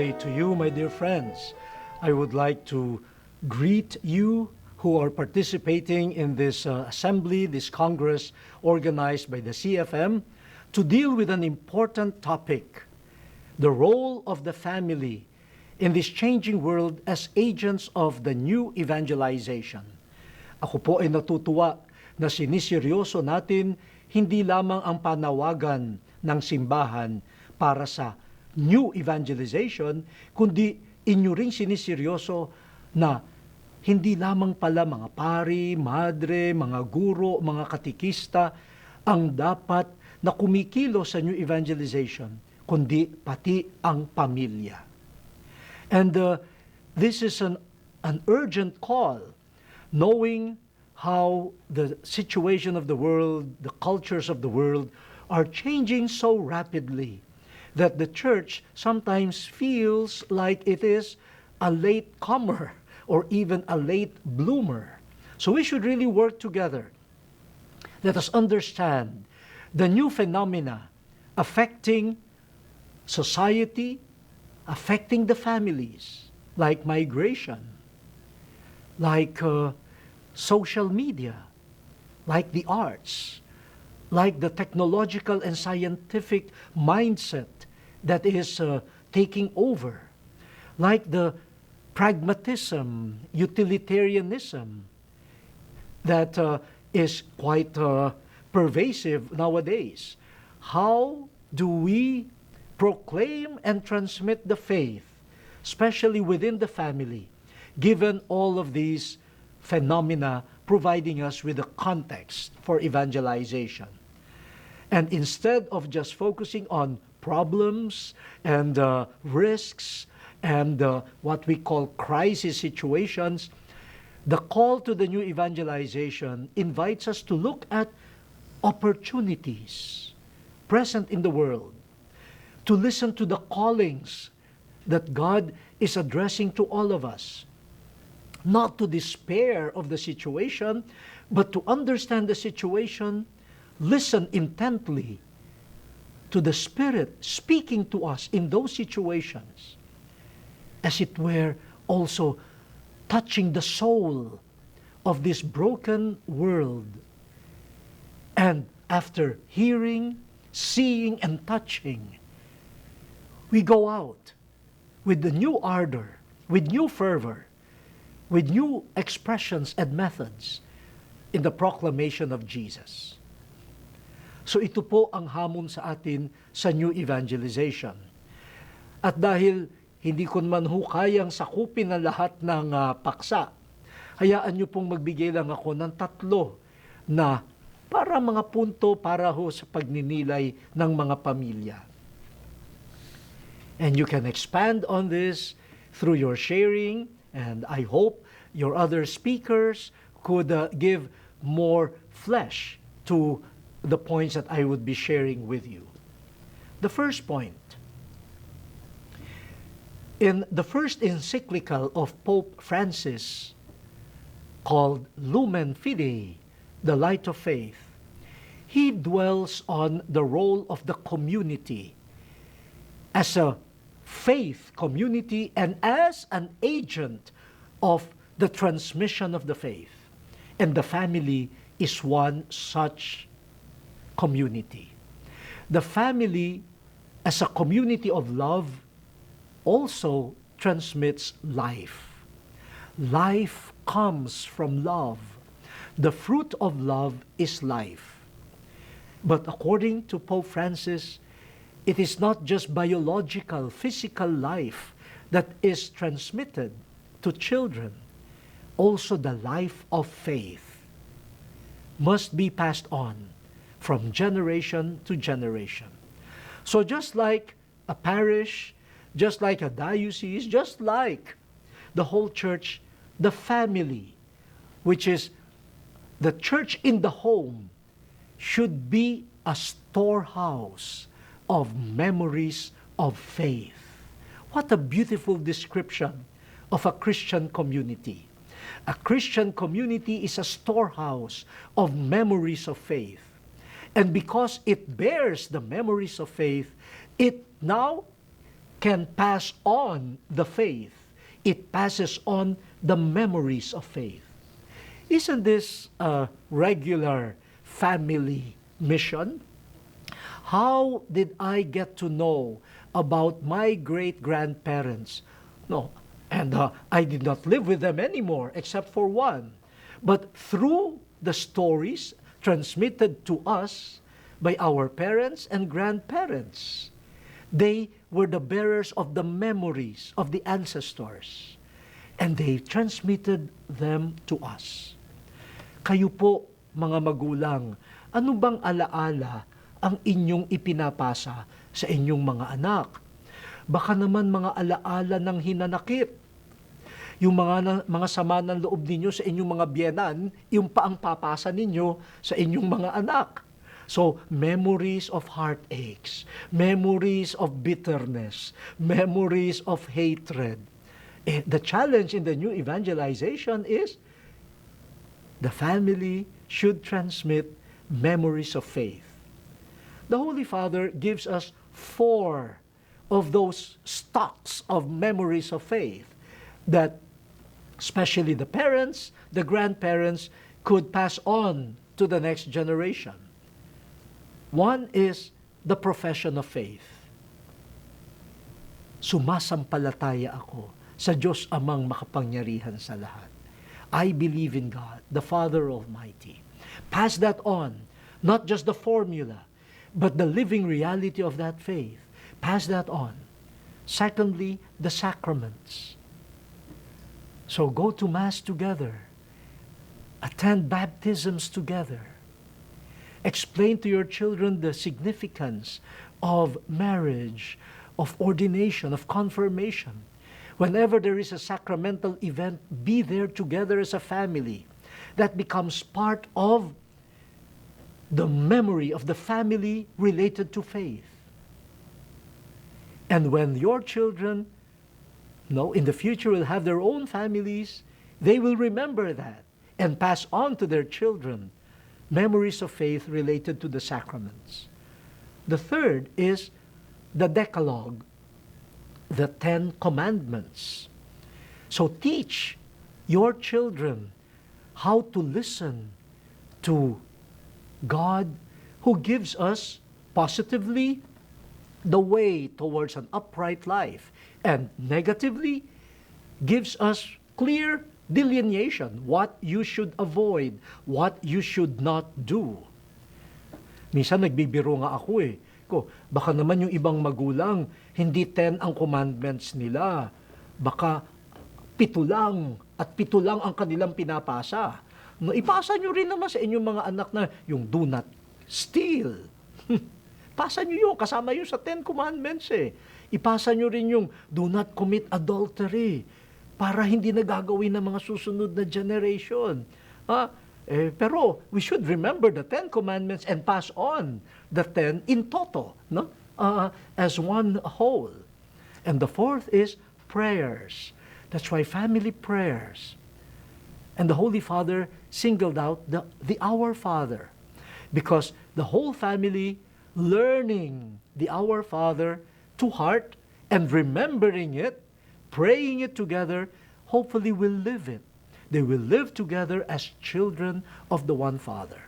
day to you, my dear friends. I would like to greet you who are participating in this assembly, this Congress organized by the CFM to deal with an important topic, the role of the family in this changing world as agents of the new evangelization. Ako po ay natutuwa na siniseryoso natin hindi lamang ang panawagan ng simbahan para sa new evangelization, kundi inyo ring siniseryoso na hindi lamang pala mga pari, madre, mga guro, mga katikista ang dapat na kumikilo sa new evangelization, kundi pati ang pamilya. And this is an urgent call, knowing how the situation of the world, the cultures of the world are changing so rapidly that the church sometimes feels like it is a late comer or even a late bloomer. So we should really work together. Let us understand the new phenomena affecting society, affecting the families, like migration, like social media, like the arts, like the technological and scientific mindset that is taking over, like the pragmatism, utilitarianism that is quite pervasive nowadays. How do we proclaim and transmit the faith, especially within the family, given all of these phenomena providing us with a context for evangelization? And instead of just focusing on problems and risks and what we call crisis situations, the call to the new evangelization invites us to look at opportunities present in the world, to listen to the callings that God is addressing to all of us, not to despair of the situation, but to understand the situation, listen intently to the Spirit speaking to us in those situations, as it were also touching the soul of this broken world. And after hearing, seeing, and touching, we go out with the new ardor, with new fervor, with new expressions and methods in the proclamation of Jesus. So ito po ang hamon sa atin sa new evangelization. At dahil hindi ko man ho kayang sakupin ang lahat ng paksa, hayaan niyo pong magbigay lang ako ng 3 na para mga punto para ho sa pagninilay ng mga pamilya. And you can expand on this through your sharing, and I hope your other speakers could give more flesh to the points that I would be sharing with you. The first point, in the first encyclical of Pope Francis, called Lumen Fidei, the Light of Faith, he dwells on the role of the community as a faith community and as an agent of the transmission of the faith. And the family is one such community. The family, as a community of love, also transmits life. Life comes from love. The fruit of love is life. But according to Pope Francis, it is not just biological, physical life that is transmitted to children. Also the life of faith must be passed on from generation to generation. So just like a parish, just like a diocese, just like the whole church, the family, which is the church in the home, should be a storehouse of memories of faith. What a beautiful description of a Christian community. A Christian community is a storehouse of memories of faith. And because it bears the memories of faith, it now can pass on the faith. It passes on the memories of faith. Isn't this a regular family mission? How did I get to know about my great-grandparents? No, and I did not live with them anymore except for one. But through the stories transmitted to us by our parents and grandparents, they were the bearers of the memories of the ancestors, and they transmitted them to us. Kayo po, mga magulang, ano bang alaala ang inyong ipinapasa sa inyong mga anak? Baka naman mga alaala ng hinanakit. Yung mga sama ng loob ninyo sa inyong mga biyenan, yung pa ang papasa ninyo sa inyong mga anak. So, memories of heartaches, memories of bitterness, memories of hatred. The challenge in the new evangelization is the family should transmit memories of faith. The Holy Father gives us 4 of those stocks of memories of faith that especially the parents, the grandparents could pass on to the next generation. One is the profession of faith. Sumasampalataya ako sa Diyos Amang makapangyarihan sa lahat. I believe in God, the Father Almighty. Pass that on, not just the formula, but the living reality of that faith. Pass that on. Secondly, the sacraments. So go to Mass together. Attend baptisms together. Explain to your children the significance of marriage, of ordination, of confirmation. Whenever there is a sacramental event, be there together as a family. That becomes part of the memory of the family related to faith. And when your children, in the future will have their own families, they will remember that and pass on to their children memories of faith related to the sacraments. The third is the Decalogue, the 10 Commandments. So teach your children how to listen to God who gives us positively the way towards an upright life and negatively gives us clear delineation, what you should avoid, what you should not do. Minsan nagbibiro nga ako baka naman yung ibang magulang, hindi 10 ang commandments nila. Baka 7 lang, at 7 lang ang kanilang pinapasa. No, ipasa nyo rin naman sa inyong mga anak na yung do not steal. Pasa nyo yun, kasama yun sa 10 commandments Ipasa nyo rin yung do not commit adultery para hindi na gagawin ng mga susunod na generation. Pero we should remember the 10 commandments and pass on the 10 in toto, as one whole. And the fourth is prayers. That's why family prayers. And the Holy Father singled out the Our Father, because the whole family learning the Our Father to heart and remembering it, praying it together, hopefully will live it. They will live together as children of the one Father.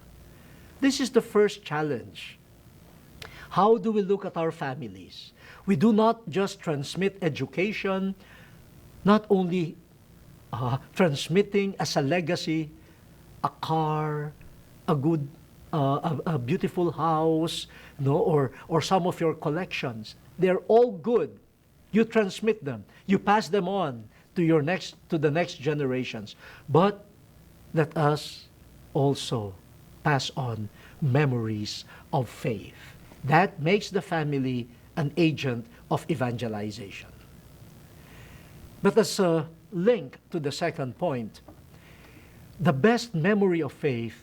This is the first challenge. How do we look at our families? We do not just transmit education, not only transmitting as a legacy a car, a good, a beautiful house, or some of your collections. They're all good. You transmit them. You pass them on to the next generations. But let us also pass on memories of faith. That makes the family an agent of evangelization. But as a link to the second point, the best memory of faith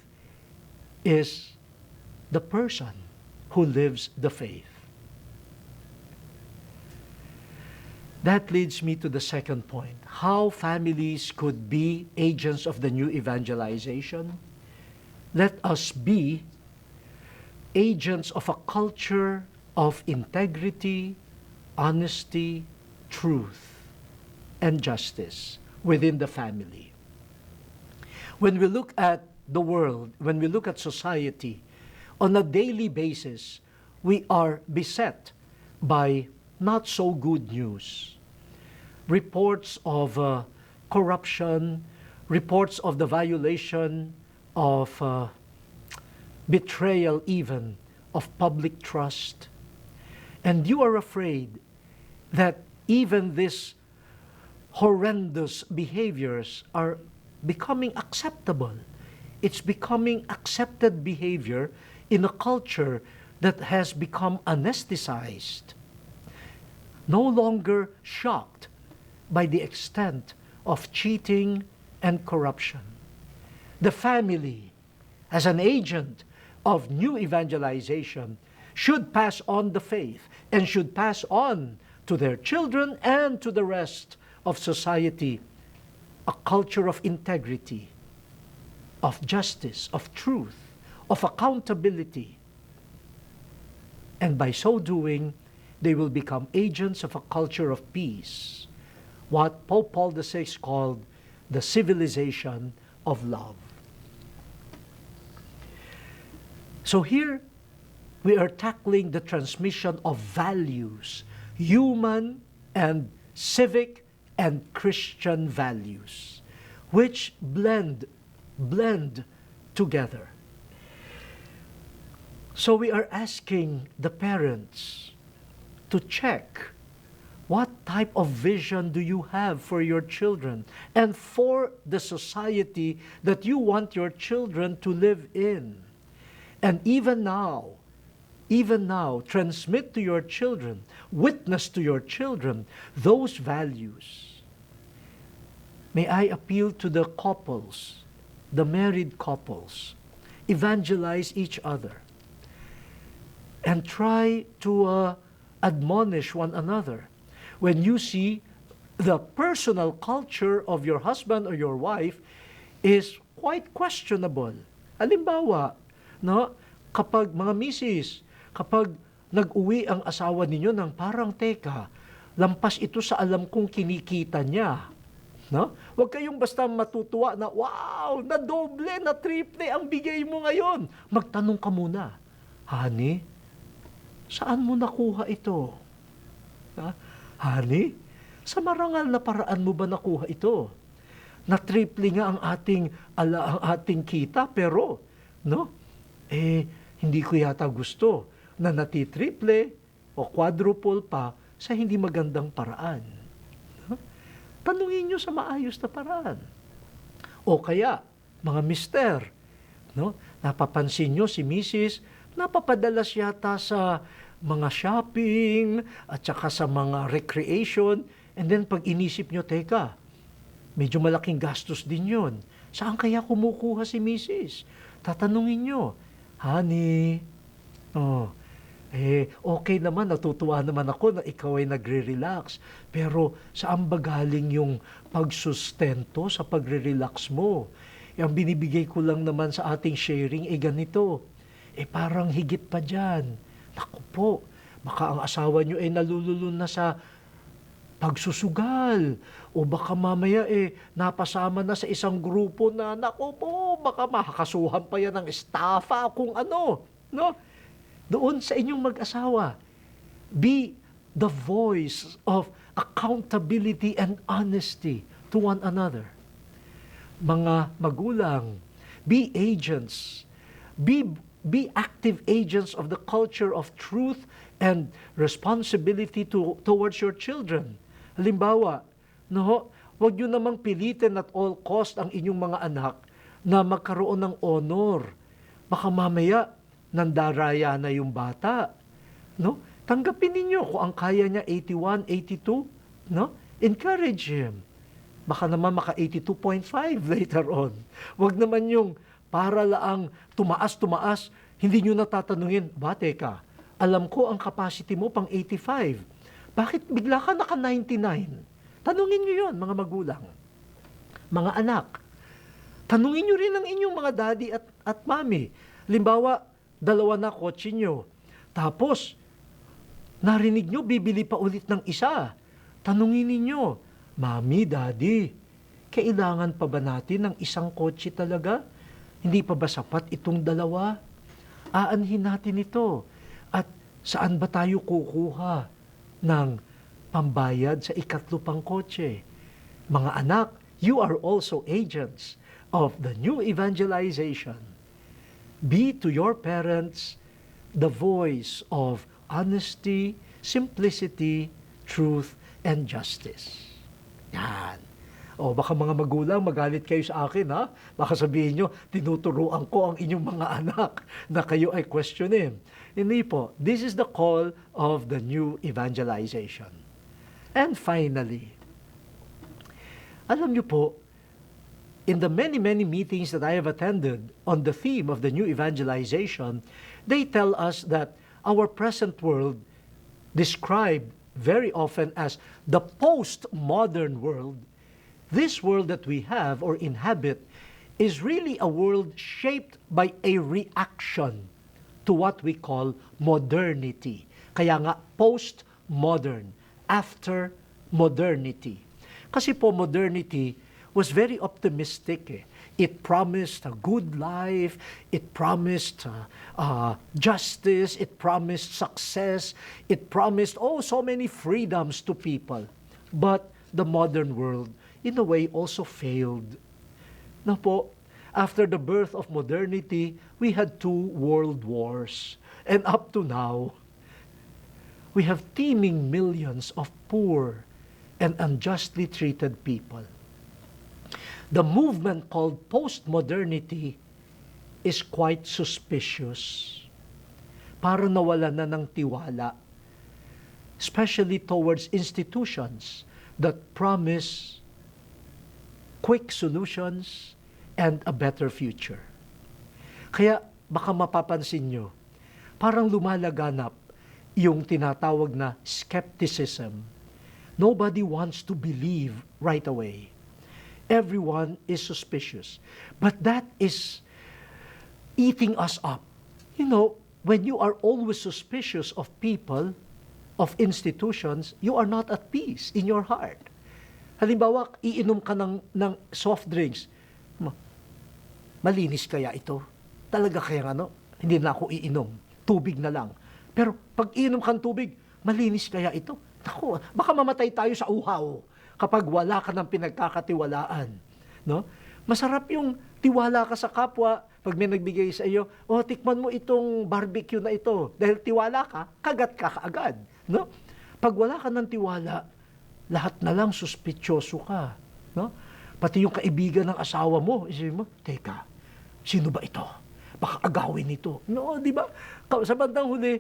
is the person who lives the faith. That leads me to the second point, how families could be agents of the new evangelization. Let us be agents of a culture of integrity, honesty, truth, and justice within the family. When we look at the world, when we look at society, on a daily basis, we are beset by not so good news. Reports of corruption, reports of the violation of betrayal even of public trust. And you are afraid that even these horrendous behaviors are becoming acceptable. It's becoming accepted behavior in a culture that has become anesthetized, no longer shocked by the extent of cheating and corruption. The family, as an agent of new evangelization, should pass on the faith and should pass on to their children and to the rest of society a culture of integrity, of justice, of truth, of accountability. And by so doing, they will become agents of a culture of peace, what Pope Paul VI called the civilization of love. So here, we are tackling the transmission of values, human and civic and Christian values, which blend together. So we are asking the parents to check what type of vision do you have for your children and for the society that you want your children to live in. And even now, transmit to your children, witness to your children those values. May I appeal to the couples, the married couples, evangelize each other and try to admonish one another. When you see the personal culture of your husband or your wife is quite questionable. Halimbawa, no, kapag mga misis, kapag nag-uwi ang asawa ninyo ng parang teka, lampas ito sa alam kong kinikita niya. No? Huwag kayong basta matutuwa na, wow, na doble, na triple ang bigay mo ngayon. Magtanong ka muna, honey, saan mo nakuha ito? Ha? Honey, sa marangal na paraan mo ba nakuha ito? Na triple nga ang ating kita, pero, no? Hindi ko yata gusto na natitriple o quadruple pa sa hindi magandang paraan. No? Tanungin nyo sa maayos na paraan. O kaya, mga mister, no? Napapansin nyo si Mrs., napapadalas yata sa mga shopping at saka sa mga recreation, and then pag inisip nyo, teka, medyo malaking gastos din yun. Saan kaya kumukuha si Mrs.? Tatanungin nyo, honey, okay naman, natutuwa naman ako na ikaw ay nagre-relax. Pero saan ba galing yung pagsustento sa pagre-relax mo? Ang binibigay ko lang naman sa ating sharing, ganito. Parang higit pa dyan. Naku po, baka ang asawa nyo ay nalululun na sa pagsusugal. O baka mamaya napasama na sa isang grupo na, naku po, baka makakasuhan pa yan ng estafa kung ano. No? Doon sa inyong mag-asawa, be the voice of accountability and honesty to one another. Mga magulang, be agents, be active agents of the culture of truth and responsibility towards your children. Halimbawa, no, huwag nyo namang pilitin at all cost ang inyong mga anak na magkaroon ng honor. Baka mamaya, nandaraya na yung bata. No? Tanggapin ninyo kung ang kaya niya 81, 82, no? Encourage him. Baka naman maka 82.5 later on. Huwag naman yung para laang tumaas, hindi nyo natatanungin, teka, alam ko ang capacity mo pang 85. Bakit bigla ka naka 99? Tanungin nyo yun, mga magulang. Mga anak. Tanungin nyo rin ang inyong mga daddy at mommy. Limbawa, 2 na kotse nyo. Tapos, Narinig nyo, bibili pa ulit ng isa. Tanungin ninyo, Mami, Daddy, kailangan pa ba natin ng isang kotse talaga? Hindi pa ba sapat itong dalawa? Aanhin natin ito. At saan ba tayo kukuha ng pambayad sa ikatlo pang kotse? Mga anak, you are also agents of the new evangelization. Be to your parents the voice of honesty, simplicity, truth, and justice. Yan. O baka mga magulang magalit kayo sa akin, ha? Baka sabihin nyo, tinuturuan ko ang inyong mga anak na kayo ay questionin. Hindi po. This is the call of the new evangelization. And finally, alam nyo po, in the many meetings that I have attended on the theme of the new evangelization, they tell us that our present world, described very often as the postmodern world, this world that we have or inhabit is really a world shaped by a reaction to what we call modernity. Kaya nga, postmodern, after modernity. Kasi po, modernity was very optimistic. It promised a good life, it promised justice, it promised success, it promised, so many freedoms to people. But the modern world, in a way, also failed. Na po, after the birth of modernity, we had 2 world wars. And up to now, we have teeming millions of poor and unjustly treated people. The movement called postmodernity is quite suspicious. Parang nawala na ng tiwala, especially towards institutions that promise quick solutions and a better future. Kaya baka mapapansin nyo, parang lumalaganap yung tinatawag na skepticism. Nobody wants to believe right away. Everyone is suspicious. But that is eating us up. You know, when you are always suspicious of people, of institutions, you are not at peace in your heart. Halimbawa, iinom ka ng soft drinks. Malinis kaya ito? Talaga kaya hindi na ako iinom. Tubig na lang. Pero pag iinom kang tubig, malinis kaya ito? Naku, baka mamatay tayo sa uhaw kapag wala ka ng pinagkakatiwalaan. No? Masarap yung tiwala ka sa kapwa pag may nagbigay sa iyo, tikman mo itong barbecue na ito. Dahil tiwala ka, kagat ka kaagad. No? Pag wala ka ng tiwala, lahat na lang suspityoso ka. No? Pati yung kaibigan ng asawa mo, isipin mo, teka, sino ba ito? Baka agawin ito. No, di ba? Sa bandang huli,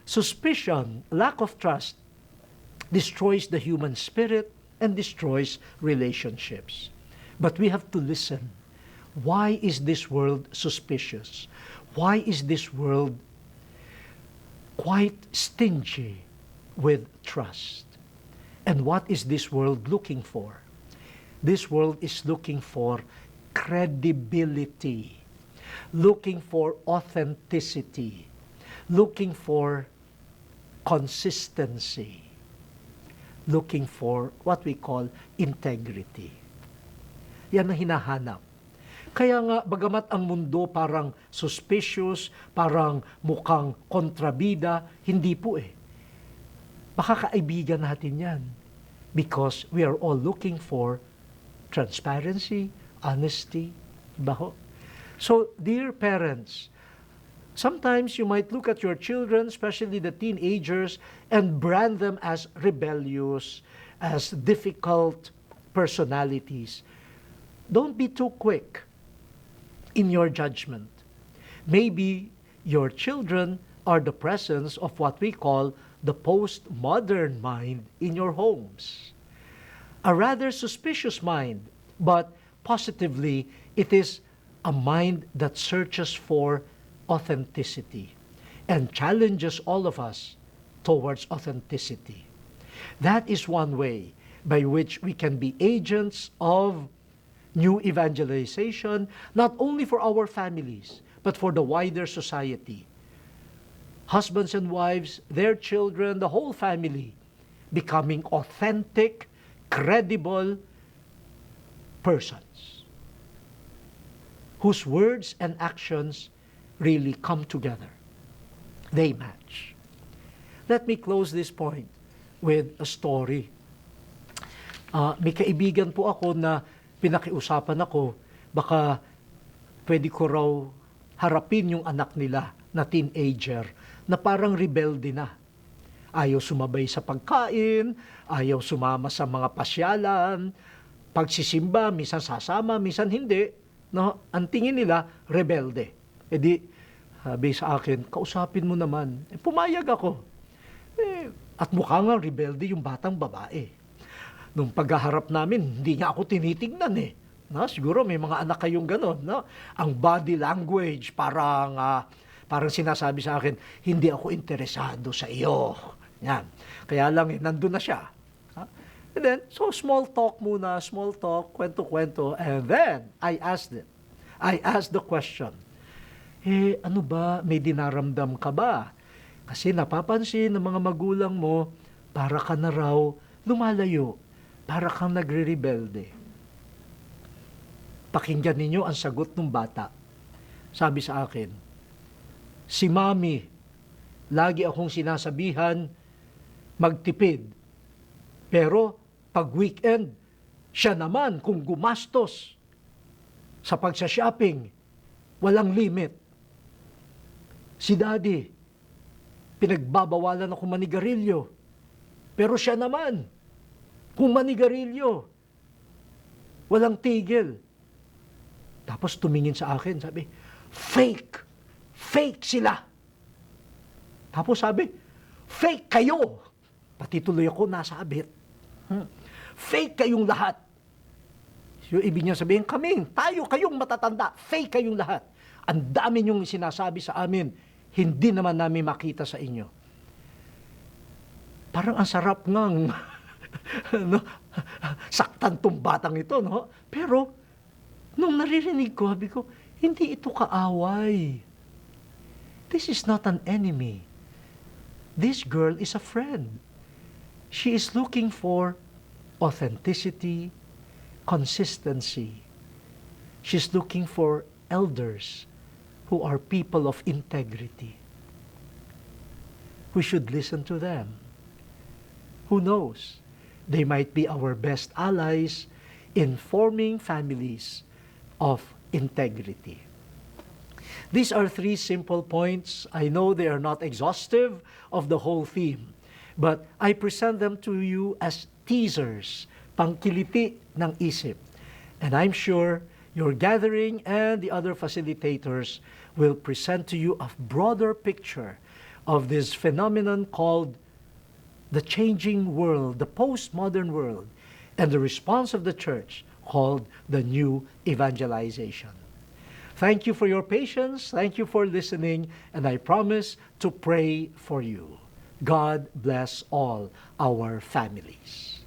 suspicion, lack of trust, destroys the human spirit and destroys relationships. But we have to listen. Why is this world suspicious? Why is this world quite stingy with trust? And what is this world looking for? This world is looking for credibility, looking for authenticity, looking for consistency, looking for what we call integrity. Yan ang hinahanap. Kaya nga, bagamat ang mundo parang suspicious, parang mukhang kontrabida, hindi po Makakaibigan natin yan. Because we are all looking for transparency, honesty, baho. So, dear parents, sometimes you might look at your children, especially the teenagers, and brand them as rebellious, as difficult personalities. Don't be too quick in your judgment. Maybe your children are the presence of what we call the postmodern mind in your homes. A rather suspicious mind, but positively, it is a mind that searches for authenticity and challenges all of us towards authenticity. That is one way by which we can be agents of new evangelization, not only for our families, but for the wider society. husbands and wives, their children, the whole family, becoming authentic, credible persons whose words and actions really come together. They match. Let me close this point with a story. May kaibigan po ako na pinakiusapan ako, baka pwede ko raw harapin yung anak nila na teenager na parang rebelde na. Ayaw sumabay sa pagkain, ayaw sumama sa mga pasyalan, pagsisimba, minsan sasama, minsan hindi. No? Ang tingin nila, rebelde. E di, sabi sa akin, kausapin mo naman. Pumayag ako. At mukha nga rebelde yung batang babae. Nung paghaharap namin, hindi niya ako tinitignan eh. No? Siguro may mga anak kayong ganon. No? Ang body language, parang sinasabi sa akin, hindi ako interesado sa iyo. Yan. Kaya lang, nandun na siya. And then, so small talk muna, small talk, kwento-kwento. And then, I asked the question, ano ba, may dinaramdam ka ba? Kasi napapansin ng mga magulang mo, para ka na raw lumalayo, para kang nagre-rebelde. Pakinggan ninyo ang sagot ng bata. Sabi sa akin, si Mami, lagi akong sinasabihan, magtipid. Pero pag weekend, siya naman kung gumastos sa pagsha-shopping, walang limit. Si Daddy, pinagbabawalan ako manigarilyo. Pero siya naman, kung manigarilyo, walang tigil. Tapos tumingin sa akin, sabi, fake! Fake sila! Tapos sabi, fake kayo! Pati tuloy ako nasabit. Fake kayong lahat. So, ibig niya sabihin, kayong matatanda, fake kayong lahat. Ang dami niyong sinasabi sa amin, hindi naman namin makita sa inyo. Parang ang sarap ngang no? Saktan tong batang ito, no? Pero, nung naririnig ko, sabi ko, hindi ito kaaway. This is not an enemy. This girl is a friend. She is looking for authenticity, consistency. She's looking for elders who are people of integrity. We should listen to them. Who knows? They might be our best allies in forming families of integrity. These are 3 simple points. I know they are not exhaustive of the whole theme, but I present them to you as teasers, pangkiliti ng isip. And I'm sure your gathering and the other facilitators will present to you a broader picture of this phenomenon called the changing world, the postmodern world, and the response of the church called the new evangelization. Thank you for your patience. Thank you for listening. And I promise to pray for you. God bless all our families.